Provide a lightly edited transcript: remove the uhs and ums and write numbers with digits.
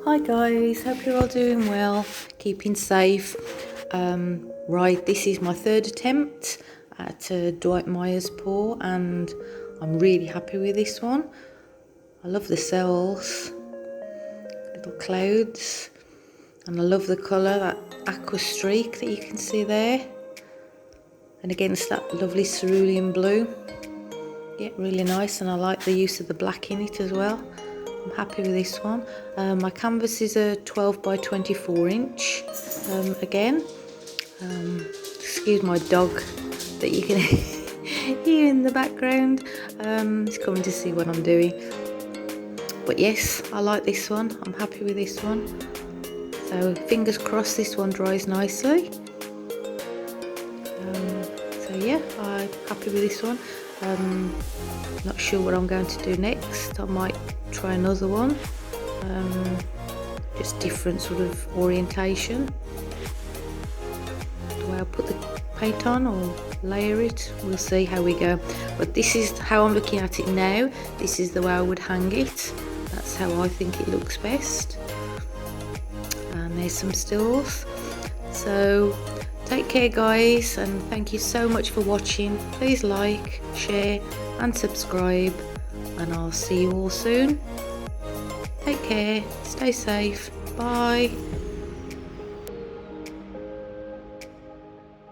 Hi guys, hope you're all doing well, keeping safe. Right, this is my third attempt at Dwight Myers pour and I'm really happy with this one. I love the cells, little clouds, and I love the colour, that aqua streak that you can see there. And against that lovely cerulean blue. Yeah, really nice, and I like the use of the black in it as well. I'm happy with this one. My canvas is a 12 by 24 inch. Again, excuse my dog that you can hear in the background. He's coming to see what I'm doing. But yes, I like this one. I'm happy with this one. So fingers crossed this one dries nicely. So yeah, I'm happy with this one. Not sure what I'm going to do next. I might try another one, just different sort of orientation. Do I put the paint on or layer it? We'll see how we go. But this is how I'm looking at it now. This is the way I would hang it. That's how I think it looks best. And there's some stills. So take care guys, and thank you so much for watching. Please like, share and subscribe, and I'll see you all soon. Take care, stay safe, bye.